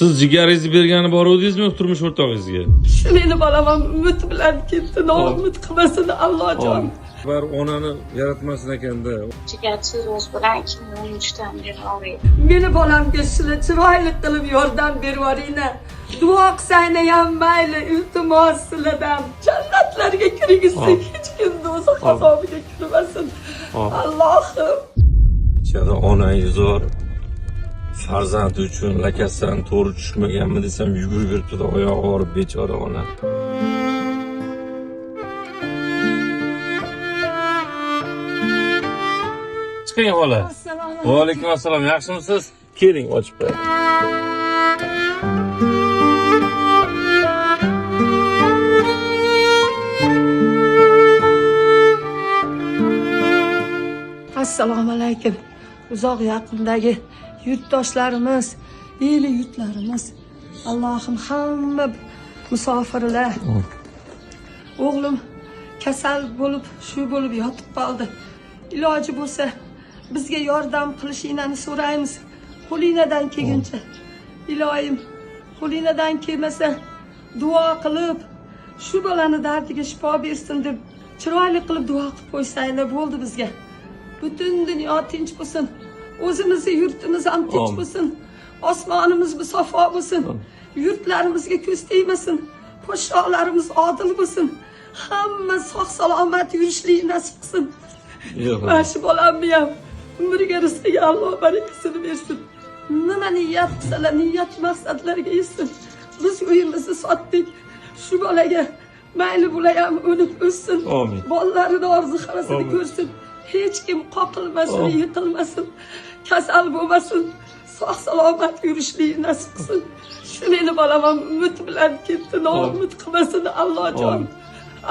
Siz jigaringizni bergani boruvdingizmi turmush o'rtog'ingizga? Meni bolam umid bilan ketdi. Noumid qilmasin Allohjon. Var onani yaratmasin ekanda. Jigarchi ro'z bilan 2013dan beri og'riydi. Meni bolamga shuni chiroyli qilib yordam beringlar. Duo qilsanglar ham mayli, iltimos sizlardan. Jannatlarga kirgizsin, hech kim do'zax azobiga kirmasin. Allohim. İçeride onangiz bor. Farzand uchun lakasidan to'g'ri tushmaganmi desam yugurib yuribdi, oyog'i og'rib bechora ona. Chiqing bola. Va alaykum assalom. Yaxshimisiz? Keling, ochib qo'ying. Assalomu alaykum. Uzoq yaqindagi yurtdoshlarimiz, eli yurtlarimiz. Allohim hamma musofirlar. O'g'lim kasal bo'lib, shu bo'lib yotib qoldi. Iloji bo'lsa bizga yordam qilishinglarni so'raymiz. Qo'lingizdan kelguncha. Ilohim, qo'lingizdan kelmasa duo qilib shu bolani dardiga shifo bersin deb chiroyli qilib duo qilib qo'ysanglar bo'ldi bizga. Butun dunyo tinch bo'lsin. O'zimizni yurtimiz ham tinch bo'lsin. Osmonimiz musafo bo'lsin. Yurtlarimizga ko'z tegmasin. Podshohlarimiz odil bo'lsin. Hamma sog' salomat yurishlik nasib qilsin. Mana shu bolamni ham umriga rizqiga Alloh barakasini bersin. Nima niyat qilsalar, niyat maqsadlarga yetsin. Biz uyimizni sotdik. Shu bolaga mayli bo'lar ham o'lib o'ssin. Bolalarini orzu havasini ko'rsin. Hech kim qoqilmasin, yiqilmasin, kasal bo'lmasin, sog' salomat yurishlik nasib qilsin. Shu meni bolam ham umid bilan ketdi, noumid qilmasin Allohjon.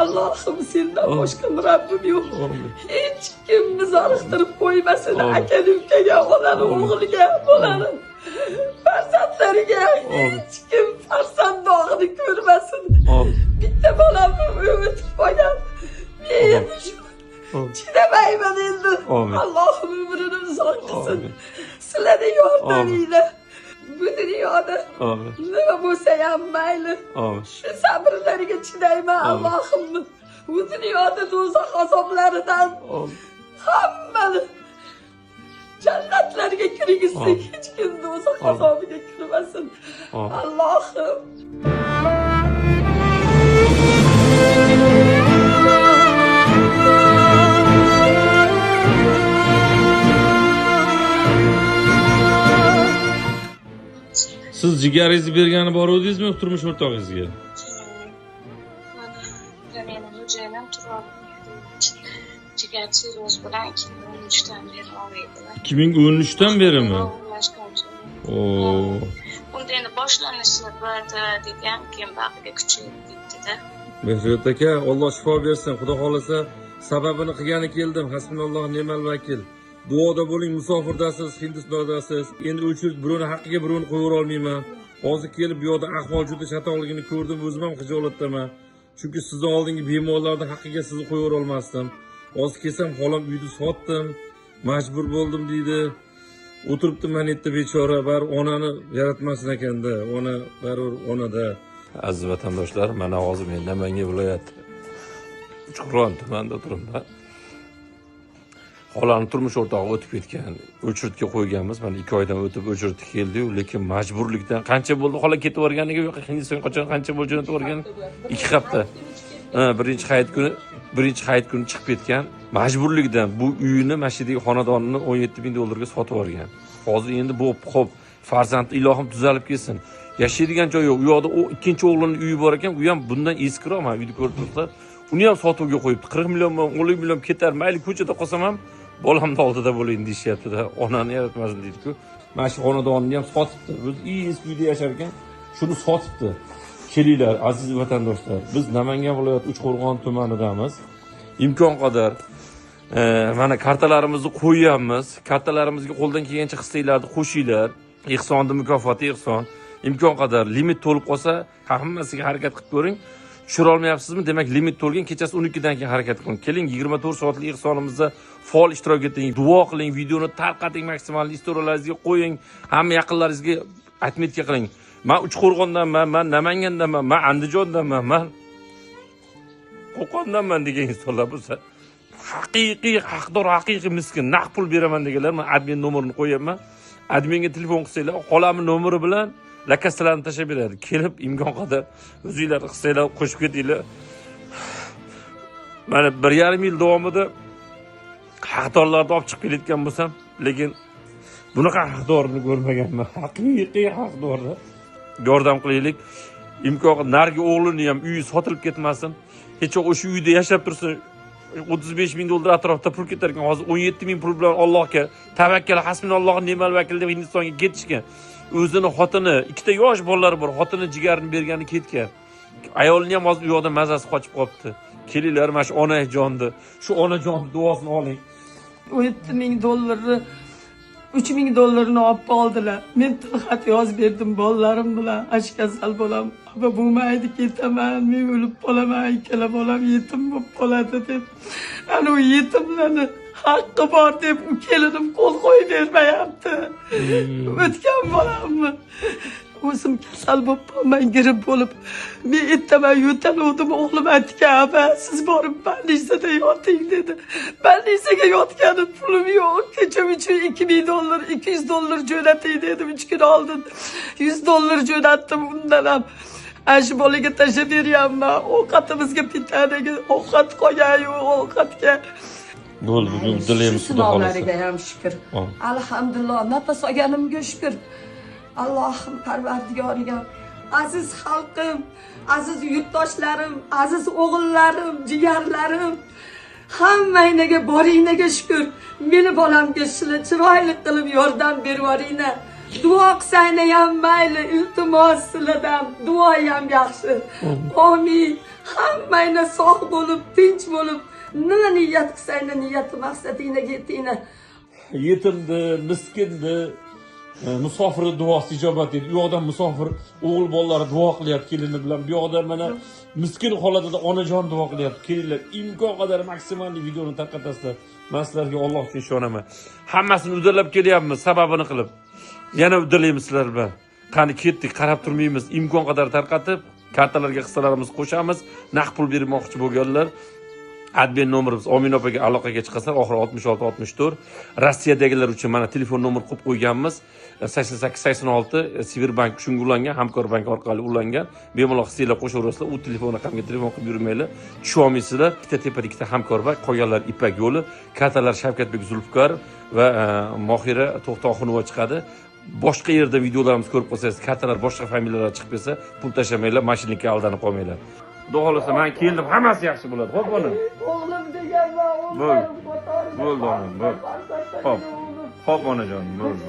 Allohim sendan boshqa Rabbim yo'q. Hech kimni zoriqtirib qo'ymasin, aka-ukaga, onani o'g'liga, bolani farzandlariga hech kim farzand dog'ini ko'rmasin. Bitta bolamni o'tib qolgan. Men chidamayman endi. Allohim umrini uzoq qilsin. Sizlarga yordaminglar. Bu dunyoda nima bo'lsa ham mayli. Shu sabrlarga chidayman Allohim. Bu dunyoda do'zax azoblaridan hammani jannatlarga kirgizsin. Hech kim do'zax azobiga kirmasin. Allohim. Siz jigaringizni bergani boruvdingizmi turmush o'rtog'ingizga? Meni joyim turib jigarchi ro'z bilan 2013dan beri og'riydilar. 2013dan berimi? Unda endi boshlanishi bo'ldi degan, keyin bag'riga kuchayib ketdi-da. Mehriyat aka, Alloh shifo bersin. Xudo xolasa sababini qilgani keldim. Hasbunalloh ni'mal vakil. Duoda bo'ling, musofirdasiz, Hindistondasiz. Endi o'chirib birovni haqqiga birovni qo'yib olmayman. Hozir kelib bu yoqda ahvol juda chatoqligini ko'rdim, o'zim ham xijolatdaman. Chunki sizning oldingi bemorlarning haqqiga sizni qo'yib olmasdim. Hozir kelsam, xolam uyni sotdim, majbur bo'ldim deydi. O'tiribdi mana yerda bechora, bar onani yaratmasin ekanda. Ona barur onada. Aziz vatandoshlar, mana hozir men Namangan viloyati Uchqo'rg'on tumanida turibman. Xolamni turmush o'rtog'i o'tib ketgan. O'chirtga qo'yganmiz. Mana 2 oydan o'tib o'chirtga keldi-yu, lekin majburlikdan qancha bo'ldi xola ketib o'rganiga, yo'q, Hindistonga qachon qancha bo'lib jo'natib o'rgan? 2 hafta. Birinchi hayit kuni chiqib ketgan. Majburlikdan bu uyini, masjidagi xonadonini 17 ming dollarga sotib olgan. Hozir endi bu xo'p, farzand ilohim tuzalib kelsin. Yashaydigan joyi yo'q. U yoqda o ikkinchi o'g'lining uyi bor ekan, u ham bundan eskiroq, mana uyni ko'rib turibsizlar. Uni ham sotuvga qo'yibdi. 40 million, 50 million ketar, mayli ko'chada qolsam ham bolamni oldida bo'layin deyishyapti-da. Onani yaratmasin deydi-ku. Mana shu xonadonni ham sotibdi. Biz eski uyda yashar ekan, shuni sotibdi. Kelinglar, aziz vatandoshlar. Biz Namangan viloyati Uchqo'rg'on tumanidamiz. Imkon qadar mana kartalarimizni qo'yyapmiz. Kartalarimizga qo'ldan kelgancha hissanglarni qo'shinglar. Ihsonni mukofoti ihson. Imkon qadar limit to'lib qolsa, hammasiga harakat qilib ko'ring. Tushira olmayapsizmi? Demak, limit to'lgan, kechasi 12 dan keyin harakat qiling. Keling, 24 soatlik ihsonimizda faol ishtirok eting, duo qiling, videoni tarqating, maksimal istoriyalaringizga qo'ying, hamma yaqinlaringizga Atmetga qiling. Men Uchqo'rg'ondanman, men Namangandanman, men Andijondanman, men Qo'qondanman degan insonlar bo'lsa, haqiqiy haqdor, haqiqiy miskin, naqd pul beraman deganlar men admin nomerini qo'yaman. Adminga telefon qilsanglar, qo'lami nomeri bilan lakasalarni tashab beradi. Kelib imkon qadar o'zingizlar qilsanglar qo'shib ketinglar. Mana 1,5 yil davomida haqdorlarni olib chiqib kelayotgan bo'lsam, lekin bunaqa haqdorni ko'rmaganman. Haqiqiy haqdorni yordam qilaylik. Imkon qadar nargi o'g'lini ham uyi sotilib ketmasin. Hech o'sha uyda yashab tursin. 35 ming dollar atrofida pul ketar ekan. Hozir 17 ming pul bilan Allohga tavakkal, hasbunallohu nimal vakil deb Hindistonga ketishgan. O'zini xotini, ikkita yosh bolalari bor, xotini jigarini bergani ketgan. Ayolni ham hozir u yoqda mazasi qochib qolibdi. Kelinglar, mana shu onajonni, shu onajonni duosini oling. 17 ming dollarni 3 ming dollarni olib qoldilar. Men tilxat yozib berdim bolalarim bilan. Ash kasal bolam. Aba bo'lmaydi, ketaman, men o'lib qolaman, ikkala bolam yetim bo'lib qoladi deb. Ana u yetimlarni haqqi bor deb u kelinim qo'l qo'yib bermayapti. O'tgan bolamni o'zim kasal bo'lib qolmay girib bo'lib, men ertaman yo'taluvdim, o'g'lim aytdi, "Aba, siz borib больницada yoting" dedi. Больницаga yotganim pulim yo'q. Kecha uchun 2 ming dollar, 200 dollar jo'nating dedim 3 kun oldin. 100 dollar jo'natdim undan ham. Shu bolaga tashlab beryapman. Ovqatimizga bitadiga ovqat qo'yayu ovqatga. Bo'ldi, bugun dilaymiz xudo xolasa. Sinovlariga ham shukr. Alhamdulillah, nafas olganimga shukr. Allohim Parvardigoriga, aziz xalqim, aziz yurtdoshlarim, aziz o'g'illarim, jigarlarim, hammangizga boringlarga shukr. Meni bolamga chiroyli qilib yordam bervoringlar. Duo qilsanglar ham mayli, iltimos sizlardan duo ham yaxshi. Amin. Hammanglar sog' bo'lib, tinch bo'lib, nima niyat qilsanglar, niyati maqsadingizga yetinglar. Yetimdi, miskinni, musofirni duosi ijobat etdi. U yoqdan musofir o'g'il bolalari duo qilyapti kelini bilan. Bu yoqda mana miskin holatida onajon duo qilyapti. Kelinglar, imkon qadar maksimal videoni tarqatasizlar. Men sizlarga Allohga ishonaman. Hammasini uddalab kelyapmiz, sababini qilib. Yana uddalaymiz sizlar bilan. Qani ketdik, qarab turmaymiz. Imkon qadar tarqatib, kartalarga hissalarimizni qo'shamiz. Naqd pul bermoqchi bo'lganlar admin nomerimiz Omin opaga aloqaga chiqasizlar, oxiri 66 64. Rossiyadagilar uchun mana telefon nomer qo'yib qo'yganmiz. 88 86 Siberbank shunga ulangan, Hamkorbank orqali ulangan. Bemalol hissinglar qo'shaverasizlar. U telefon raqamiga telefon qilib yurmanglar. Tusha olmaysizlar. Ikkita tepada ikkita Hamkorbank, qolganlar Ipak yo'li, kartalar Shavkatbek Zulfiqarov va Mohira To'xtoxonova chiqadi. Boshqa yerda videolarimiz ko'rib qolsangiz, kartalar boshqa familiyalar chiqib kelsa, pul tashamanglar, mashinlikka aldanib qolmanglar. Xudo xolasa men keldim, hammasi yaxshi bo'ladi. Xo'p, onim. O'g'lim deganman, o'g'lim ko'tarib. Bo'ldi, onim, bo'ldi. Xo'p. Xo'p, onajon, bo'ldi.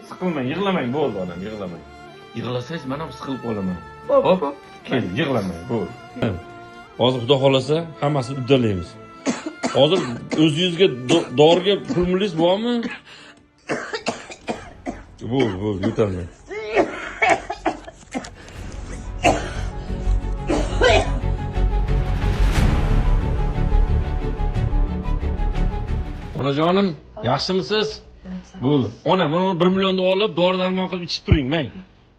Siqilmang, yig'lamang, bo'ldi, onam, yig'lamang. Yig'lasangiz men ham siqilib qolaman. Xo'p, kel, yig'lamang, bo'ldi. Hozir xudo xolasa hammasini uddalaymiz. Hozir o'zingizga doriga pul-mulingiz bormi? Bo'ldi, yo'talmang. Onajonim, yaxshimisiz? Bo'ldi. Ona, mana 1 millionni olib, dori-darmon qilib ichib turing,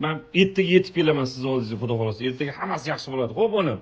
men ertaga yetib kelaman siz oldingizga, xudo xolasa. Ertaga hammasi yaxshi bo'ladi. Xo'p, ona.